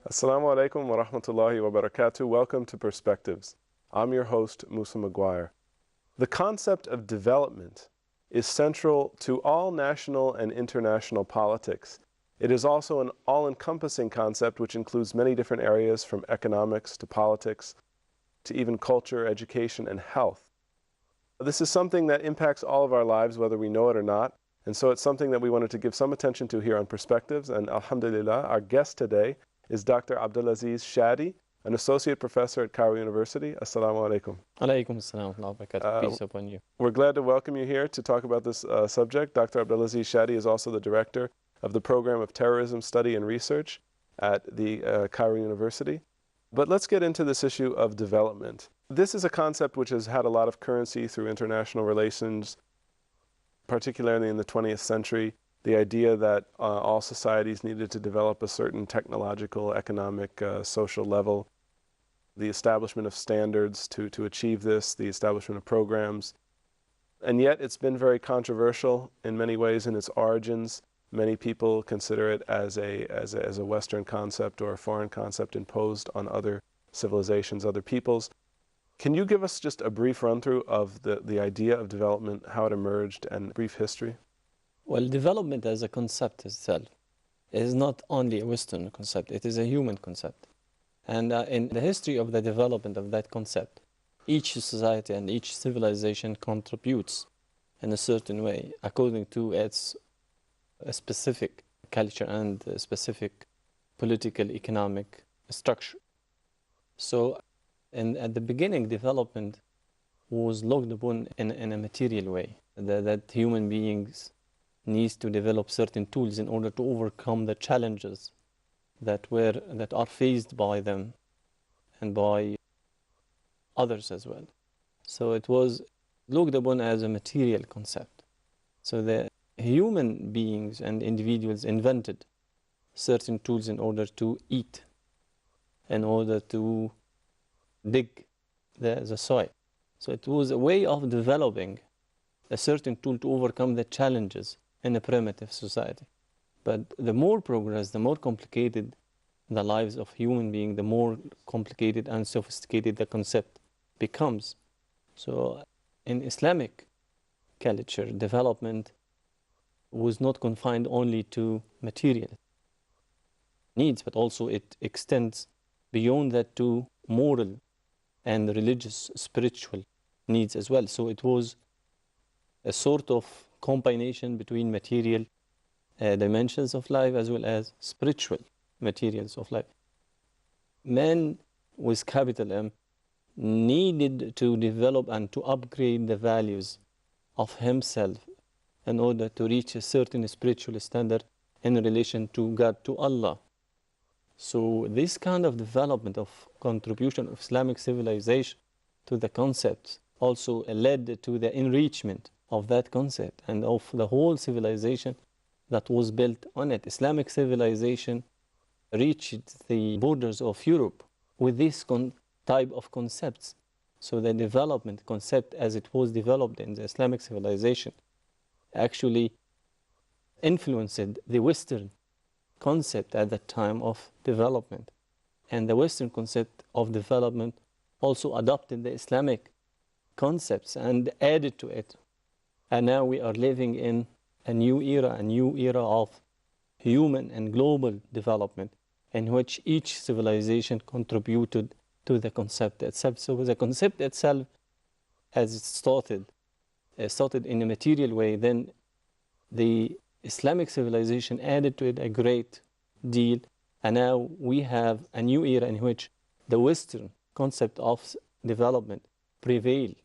Assalamu alaikum wa rahmatullahi wa barakatuh. Welcome to Perspectives. I'm your host, Musa Maguire. The concept of development is central to all national and international politics. It is also an all-encompassing concept which includes many different areas from economics to politics to even culture, education, and health. This is something that impacts all of our lives, whether we know it or not, and so it's something that we wanted to give some attention to here on Perspectives, and alhamdulillah, our guest today is Dr. Abdulaziz Shadi, an associate professor at Cairo University. Assalamu alaikum. Alaikum assalam wa barakatuh. Peace upon you. We're glad to welcome you here to talk about this subject. Dr. Abdulaziz Shadi is also the director of the Program of Terrorism Study and Research at the Cairo University. But let's get into this issue of development. This is a concept which has had a lot of currency through international relations, particularly in the 20th century. The idea that all societies needed to develop a certain technological, economic, social level, the establishment of standards to achieve this, the establishment of programs. And yet it's been very controversial in many ways in its origins. Many people consider it as a Western concept or a foreign concept imposed on other civilizations, other peoples. Can you give us just a brief run-through of the idea of development, how it emerged, and brief history? Well, development as a concept itself is not only a Western concept, it is a human concept. And in the history of the development of that concept, each society and each civilization contributes in a certain way according to its specific culture and specific political, economic structure. So at the beginning, development was looked upon in a material way, that human beings needs to develop certain tools in order to overcome the challenges that are faced by them and by others as well. So it was looked upon as a material concept. So the human beings and individuals invented certain tools in order to eat, in order to dig the soil. So it was a way of developing a certain tool to overcome the challenges in a primitive society. But the more progress, the more complicated the lives of human beings, the more complicated and sophisticated the concept becomes. So in Islamic culture, development was not confined only to material needs, but also it extends beyond that to moral and religious, spiritual needs as well. So it was a sort of combination between material dimensions of life as well as spiritual materials of life. Man with capital M needed to develop and to upgrade the values of himself in order to reach a certain spiritual standard in relation to God, to Allah. So this kind of development of contribution of Islamic civilization to the concepts also led to the enrichment of that concept and of the whole civilization that was built on it. Islamic civilization reached the borders of Europe with this type of concepts. So the development concept as it was developed in the Islamic civilization actually influenced the Western concept at that time of development. And the Western concept of development also adopted the Islamic concepts and added to it. And now we are living in a new era of human and global development in which each civilization contributed to the concept itself. So the concept itself, as it started in a material way, then the Islamic civilization added to it a great deal. And now we have a new era in which the Western concept of development prevailed.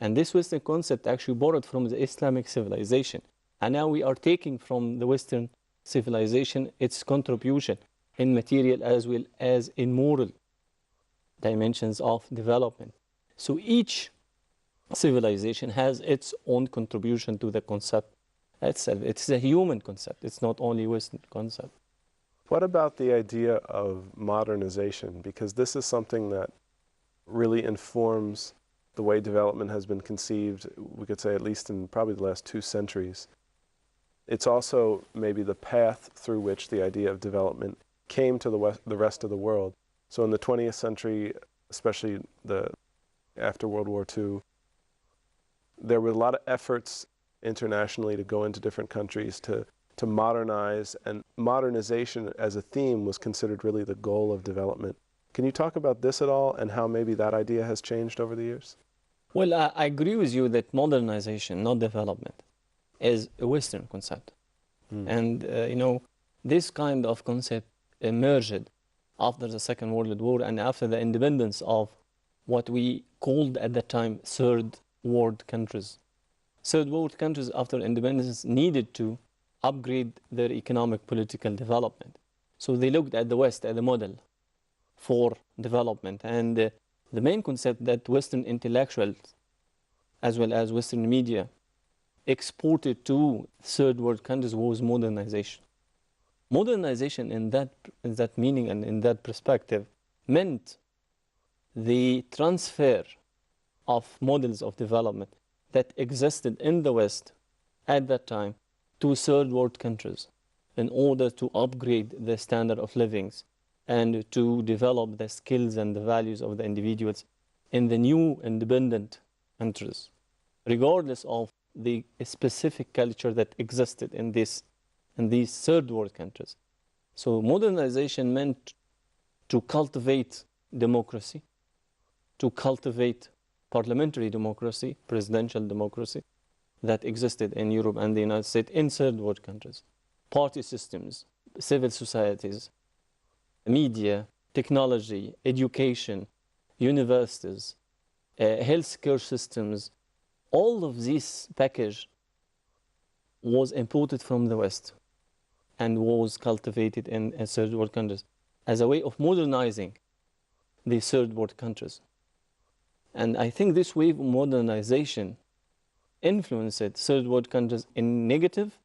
And this Western concept actually borrowed from the Islamic civilization. And now we are taking from the Western civilization its contribution in material as well as in moral dimensions of development. So each civilization has its own contribution to the concept itself. It's a human concept. It's not only Western concept. What about the idea of modernization? Because this is something that really informs the way development has been conceived, we could say at least in probably the last 2 centuries. It's also maybe the path through which the idea of development came to the rest of the world. So in the 20th century, especially after World War II, there were a lot of efforts internationally to go into different countries to modernize, and modernization as a theme was considered really the goal of development. Can you talk about this at all and how maybe that idea has changed over the years? Well, I agree with you that modernization, not development, is a Western concept. And, this kind of concept emerged after the Second World War and after the independence of what we called at that time third world countries. Third world countries after independence needed to upgrade their economic political development. So they looked at the West as a model for development. And the main concept that Western intellectuals, as well as Western media, exported to third world countries was modernization. Modernization in that meaning and in that perspective meant the transfer of models of development that existed in the West at that time to third world countries in order to upgrade the standard of living and to develop the skills and the values of the individuals in the new independent countries, regardless of the specific culture that existed in these third world countries. So modernization meant to cultivate democracy, to cultivate parliamentary democracy, presidential democracy that existed in Europe and the United States in third world countries. Party systems, civil societies, media, technology, education, universities, healthcare systems, all of this package was imported from the West and was cultivated in third world countries as a way of modernizing the third world countries. And I think this wave of modernization influenced third world countries in negative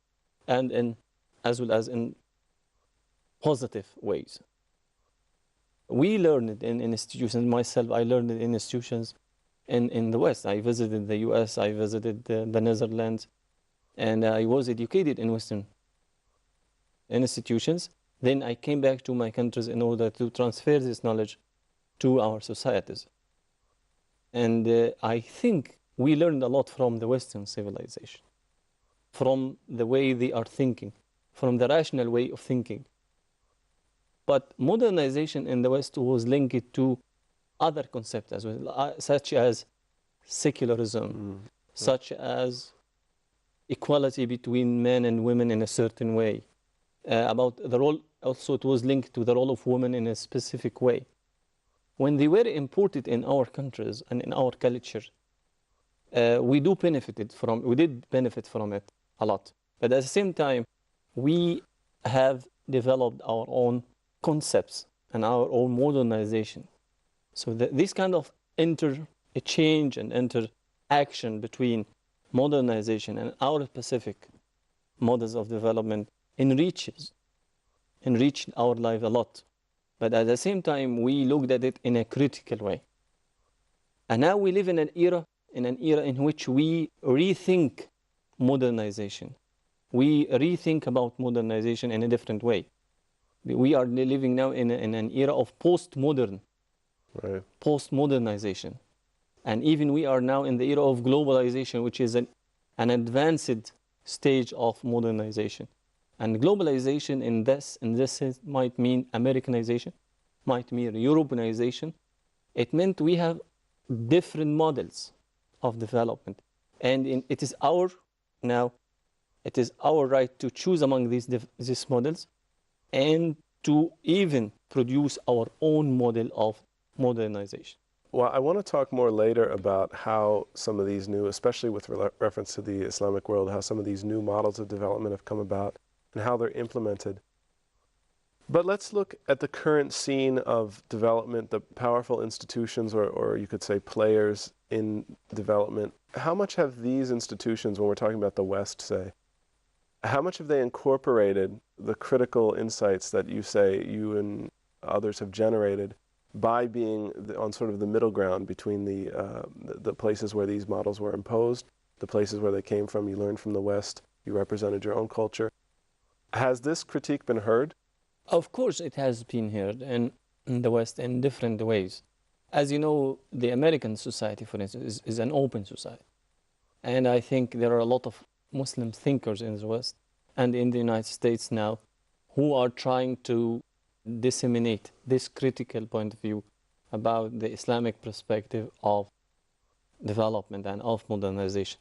and as well as in positive ways. We learned it in institutions. Myself, I learned it in institutions in the West. I visited the US, I visited the Netherlands, and I was educated in Western institutions. Then I came back to my countries in order to transfer this knowledge to our societies. And I think we learned a lot from the Western civilization, from the way they are thinking, from the rational way of thinking. But modernization in the West was linked to other concepts as well, such as secularism, such as equality between men and women in a certain way. About the role, also it was linked to the role of women in a specific way. When they were imported in our countries and in our culture, we did benefit from it a lot. But at the same time, we have developed our own concepts and our own modernization. So this kind of interchange and interaction between modernization and our specific models of development enriched our life a lot. But at the same time, we looked at it in a critical way. And now we live in an era in which we rethink modernization. We rethink about modernization in a different way. We are living now in an era of postmodernization. And even we are now in the era of globalization, which is an advanced stage of modernization. And globalization in this sense might mean Americanization, might mean Europeanization. It meant we have different models of development. And it is our right to choose among these models and to even produce our own model of modernization. Well, I want to talk more later about how some of these new, especially with reference to the Islamic world, how some of these new models of development have come about and how they're implemented. But let's look at the current scene of development, the powerful institutions, or you could say players in development. How much have these institutions, when we're talking about the West, say, how much have they incorporated the critical insights that you say you and others have generated by being on sort of the middle ground between the places where these models were imposed, the places where they came from? You learned from the West, you represented your own culture. Has this critique been heard? Of course, it has been heard in the West in different ways. As you know, the American society, for instance, is an open society. And I think there are a lot of Muslim thinkers in the West and in the United States now who are trying to disseminate this critical point of view about the Islamic perspective of development and of modernization.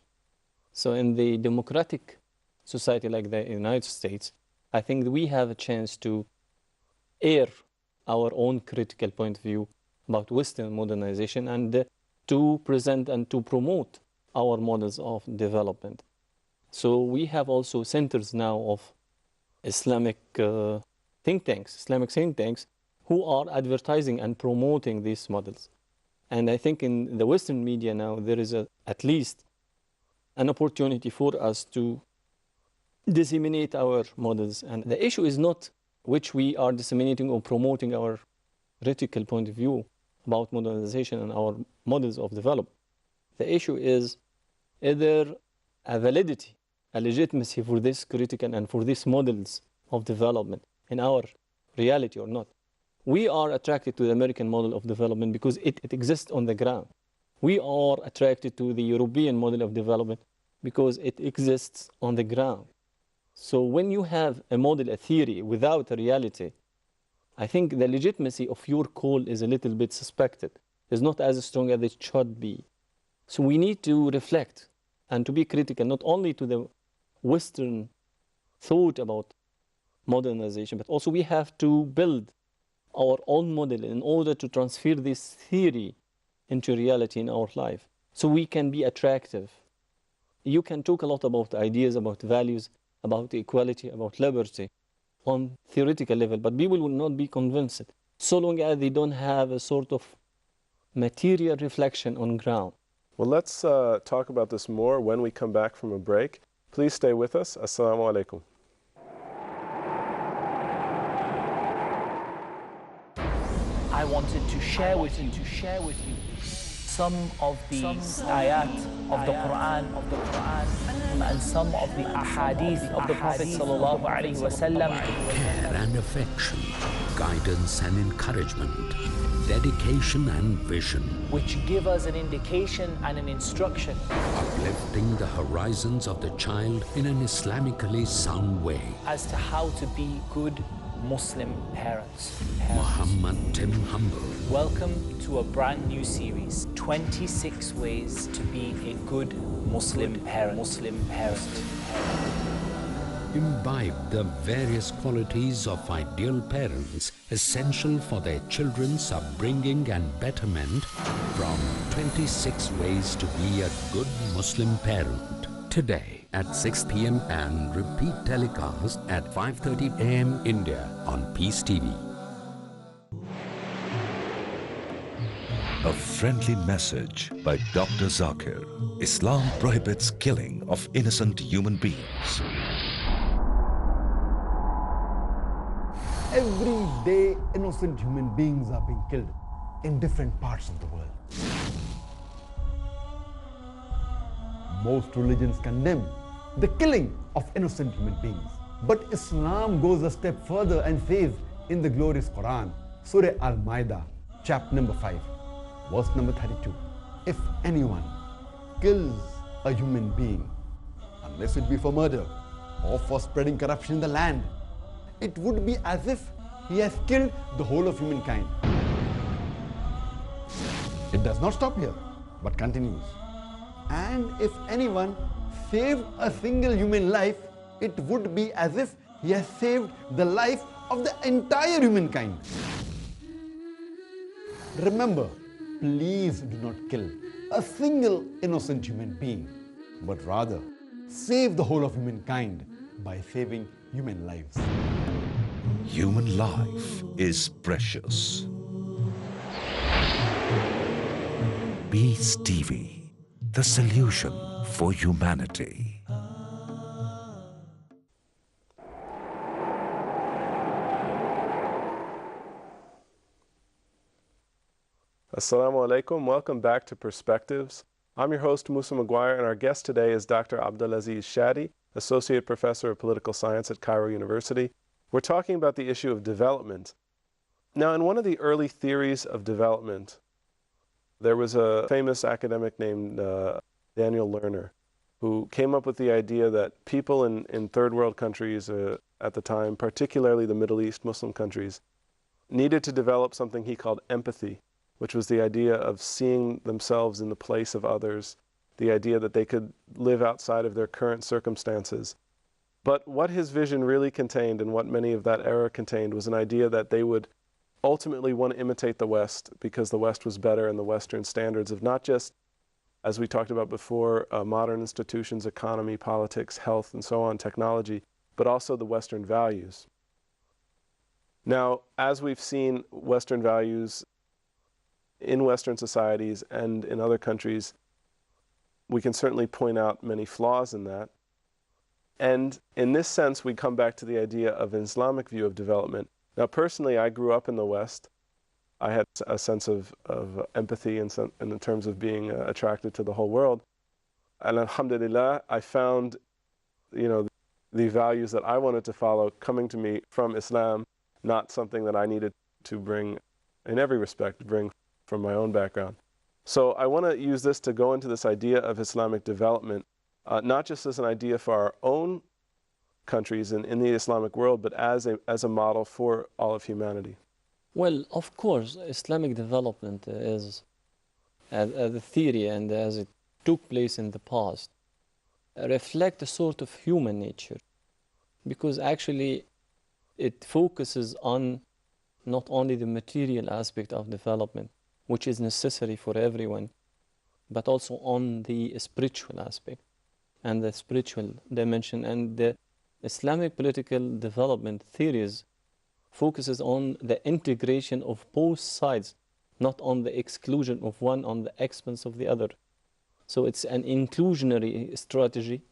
So in the democratic society like the United States, I think we have a chance to air our own critical point of view about Western modernization and to present and to promote our models of development. So we have also centers now of Islamic think tanks, who are advertising and promoting these models. And I think in the Western media now, there is at least an opportunity for us to disseminate our models. And the issue is not which we are disseminating or promoting our critical point of view about modernization and our models of development. The issue is there a validity, a legitimacy for this critical and for these models of development in our reality or not. We are attracted to the American model of development because it exists on the ground. We are attracted to the European model of development because it exists on the ground. So when you have a model, a theory, without a reality, I think the legitimacy of your call is a little bit suspected. It's not as strong as it should be. So we need to reflect and to be critical, not only to the Western thought about modernization, but also we have to build our own model in order to transfer this theory into reality in our life, so we can be attractive. You can talk a lot about ideas, about values, about equality, about liberty on theoretical level, but people will not be convinced so long as they don't have a sort of material reflection on ground. Well, let's talk about this more when we come back from a break. Please stay with us. Assalamu alaikum. I wanted to share with you some of these ayat of the Quran and some of the ahadith of the Prophet sallallahu alaihi wasallam. Care and affection, guidance and encouragement, dedication and vision, which give us an indication and an instruction, uplifting the horizons of the child in an Islamically sound way, as to how to be good Muslim parents. Muhammad Tim Humble. Welcome to a brand new series, 26 ways to be a good Muslim parent. Imbibe the various qualities of ideal parents essential for their children's upbringing and betterment from 26 ways to be a good Muslim parent. Today at 6 p.m. and repeat telecast at 5:30 a.m. India on Peace TV. A friendly message by Dr. Zakir. Islam prohibits killing of innocent human beings. Every day, innocent human beings are being killed in different parts of the world. Most religions condemn the killing of innocent human beings. But Islam goes a step further and says in the glorious Quran, Surah Al-Ma'idah, chapter number 5, verse number 32, if anyone kills a human being, unless it be for murder or for spreading corruption in the land, it would be as if he has killed the whole of humankind. It does not stop here, but continues. And if anyone saved a single human life, it would be as if he has saved the life of the entire humankind. Remember, please do not kill a single innocent human being, but rather save the whole of humankind by saving human lives. Human life is precious. Peace TV, the solution for humanity. Assalamu alaikum. Welcome back to Perspectives. I'm your host, Musa Maguire, and our guest today is Dr. Abdulaziz Shadi, Associate Professor of Political Science at Cairo University We're talking about the issue of development. Now, in one of the early theories of development, there was a famous academic named Daniel Lerner, who came up with the idea that people in third world countries at the time, particularly the Middle East Muslim countries, needed to develop something he called empathy, which was the idea of seeing themselves in the place of others, the idea that they could live outside of their current circumstances. But what his vision really contained, and what many of that era contained, was an idea that they would ultimately want to imitate the West, because the West was better, and the Western standards of not just, as we talked about before, modern institutions, economy, politics, health, and so on, technology, but also the Western values. Now, as we've seen Western values in Western societies and in other countries, we can certainly point out many flaws in that. And in this sense, we come back to the idea of an Islamic view of development. Now, personally, I grew up in the West. I had a sense of empathy in terms of being attracted to the whole world. And alhamdulillah, I found, the values that I wanted to follow coming to me from Islam, not something that I needed to bring, in every respect, bring from my own background. So I want to use this to go into this idea of Islamic development, not just as an idea for our own countries in the Islamic world, but as a model for all of humanity. Well, of course, Islamic development is, as a theory and as it took place in the past, reflect a sort of human nature, because actually it focuses on not only the material aspect of development, which is necessary for everyone, but also on the spiritual aspect and the spiritual dimension. And the Islamic political development theories focuses on the integration of both sides, not on the exclusion of one on the expense of the other. So it's an inclusionary strategy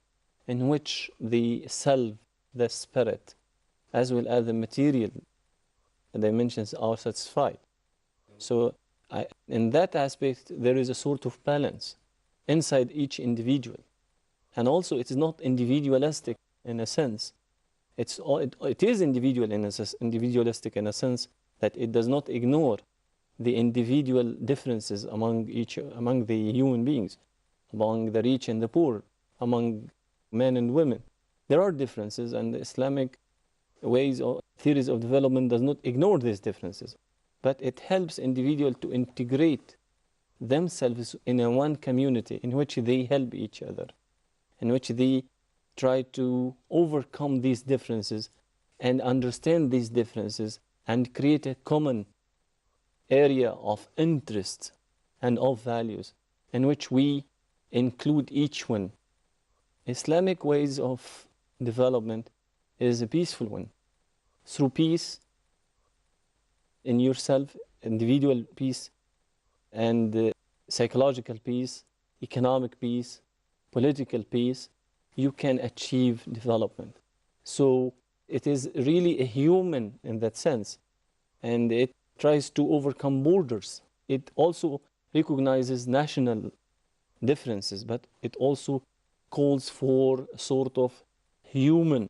in which the self, the spirit, as well as the material dimensions are satisfied. So in that aspect, there is a sort of balance inside each individual. And also it is not individualistic in a sense. It is individualistic in a sense that it does not ignore the individual differences among the human beings, among the rich and the poor, among men and women. There are differences, and the Islamic ways or theories of development does not ignore these differences, but it helps individuals to integrate themselves in a one community in which they help each other, in which they try to overcome these differences and understand these differences and create a common area of interest and of values in which we include each one. Islamic ways of development is a peaceful one. Through peace in yourself, individual peace, and psychological peace, economic peace, political peace, you can achieve development. So it is really a human in that sense, and it tries to overcome borders. It also recognizes national differences, but it also calls for a sort of human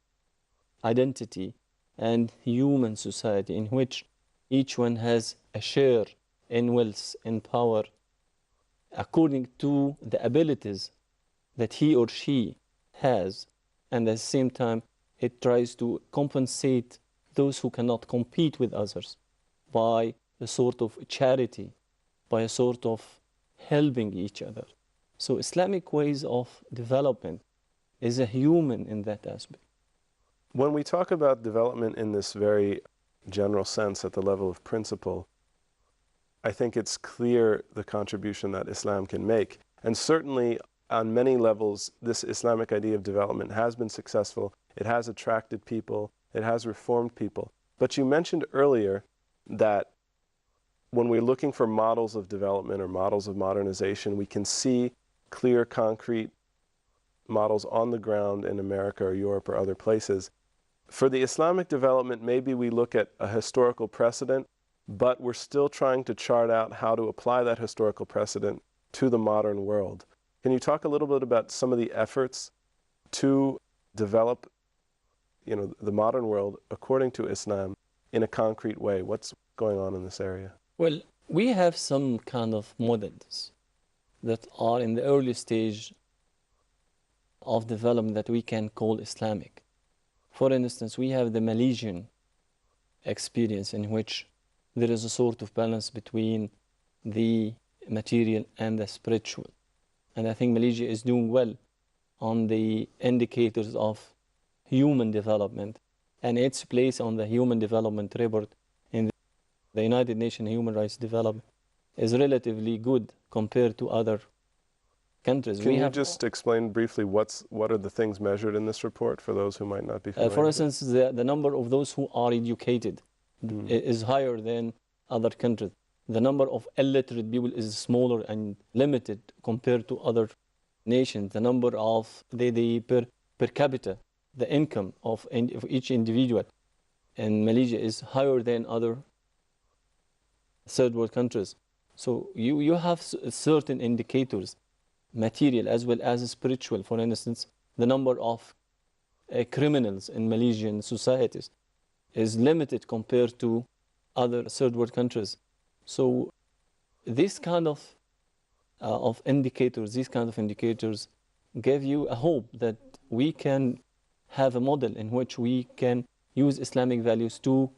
identity and human society in which each one has a share in wealth and power according to the abilities that he or she has, and at the same time it tries to compensate those who cannot compete with others by a sort of charity, by a sort of helping each other. So Islamic ways of development is a human in that aspect. When we talk about development in this very general sense at the level of principle, I think it's clear the contribution that Islam can make. And certainly on many levels, this Islamic idea of development has been successful. It has attracted people. It has reformed people. But you mentioned earlier that when we're looking for models of development or models of modernization, we can see clear, concrete models on the ground in America or Europe or other places. For the Islamic development, maybe we look at a historical precedent, but we're still trying to chart out how to apply that historical precedent to the modern world. Can you talk a little bit about some of the efforts to develop the modern world according to Islam in a concrete way? What's going on in this area? Well, we have some kind of models that are in the early stage of development that we can call Islamic. For instance, we have the Malaysian experience in which there is a sort of balance between the material and the spiritual. And I think Malaysia is doing well on the indicators of human development, and its place on the human development report in the United Nations Human Rights Development is relatively good compared to other countries. Can you just explain briefly what are the things measured in this report for those who might not be familiar? For instance, the number of those who are educated is higher than other countries. The number of illiterate people is smaller and limited compared to other nations. The number of the per capita, the income of each individual in Malaysia is higher than other third world countries. So you have certain indicators, material as well as spiritual. For instance, the number of criminals in Malaysian societies is limited compared to other third world countries. So this kind of indicators, give you a hope that we can have a model in which we can use Islamic values to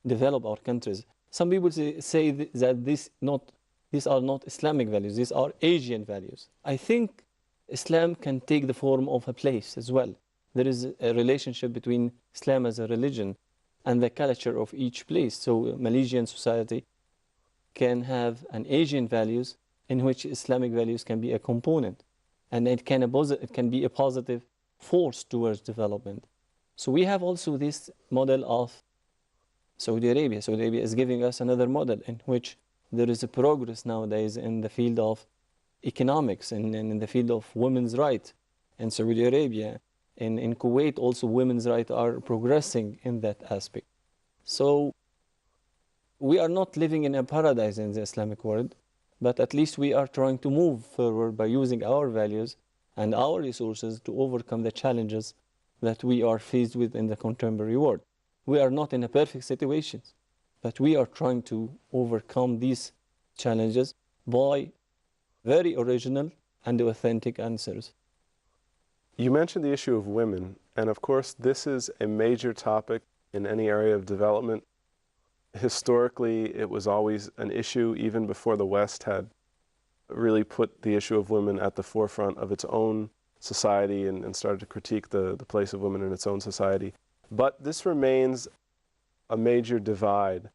develop our countries. Some people say that these are not Islamic values, these are Asian values. I think Islam can take the form of a place as well. There is a relationship between Islam as a religion and the culture of each place. So Malaysian society can have an Asian values in which Islamic values can be a component, and it can be a positive force towards development. So we have also this model of Saudi Arabia. Saudi Arabia is giving us another model in which there is a progress nowadays in the field of economics and in the field of women's rights in Saudi Arabia. In Kuwait also women's rights are progressing in that aspect. So we are not living in a paradise in the Islamic world, but at least we are trying to move forward by using our values and our resources to overcome the challenges that we are faced with in the contemporary world. We are not in a perfect situation, but we are trying to overcome these challenges by very original and authentic answers. You mentioned the issue of women, and of course this is a major topic in any area of development. Historically, it was always an issue even before the West had really put the issue of women at the forefront of its own society and started to critique the place of women in its own society. But this remains a major divide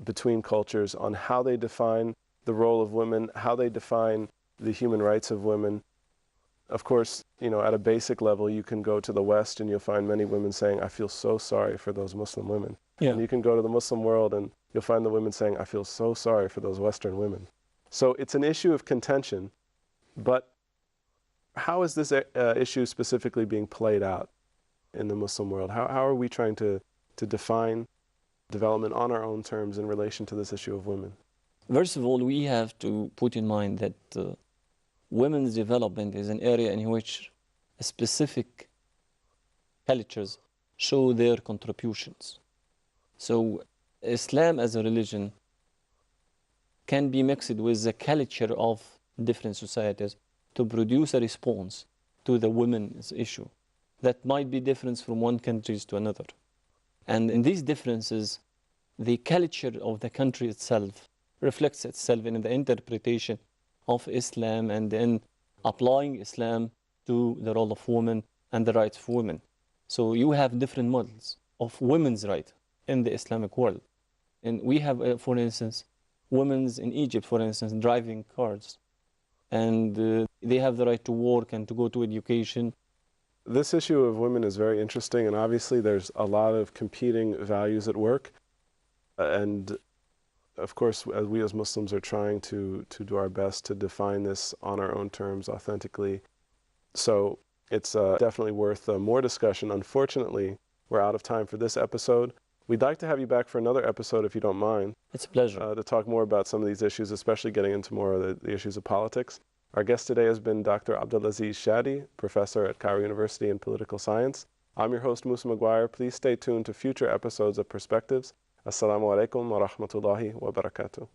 between cultures on how they define the role of women, how they define the human rights of women. Of course, at a basic level, you can go to the West and you'll find many women saying, I feel so sorry for those Muslim women. Yeah. And you can go to the Muslim world and you'll find the women saying, I feel so sorry for those Western women. So it's an issue of contention, but how is this issue specifically being played out in the Muslim world? How are we trying to define development on our own terms in relation to this issue of women? First of all, we have to put in mind that women's development is an area in which specific cultures show their contributions. So Islam as a religion can be mixed with the culture of different societies to produce a response to the women's issue that might be different from one country to another. And in these differences, the culture of the country itself reflects itself in the interpretation of Islam and then applying Islam to the role of women and the rights of women. So you have different models of women's rights in the Islamic world. And we have, for instance, women in Egypt, for instance, driving cars. And they have the right to work and to go to education. This issue of women is very interesting, and obviously there's a lot of competing values at work. And of course, we as Muslims are trying to do our best to define this on our own terms authentically. So it's definitely worth more discussion. Unfortunately, we're out of time for this episode. We'd like to have you back for another episode if you don't mind. It's a pleasure. To talk more about some of these issues, especially getting into more of the issues of politics. Our guest today has been Dr. Abdulaziz Shadi, professor at Cairo University in political science. I'm your host, Musa Maguire. Please stay tuned to future episodes of Perspectives. Assalamu alaikum wa rahmatullahi wa barakatuh.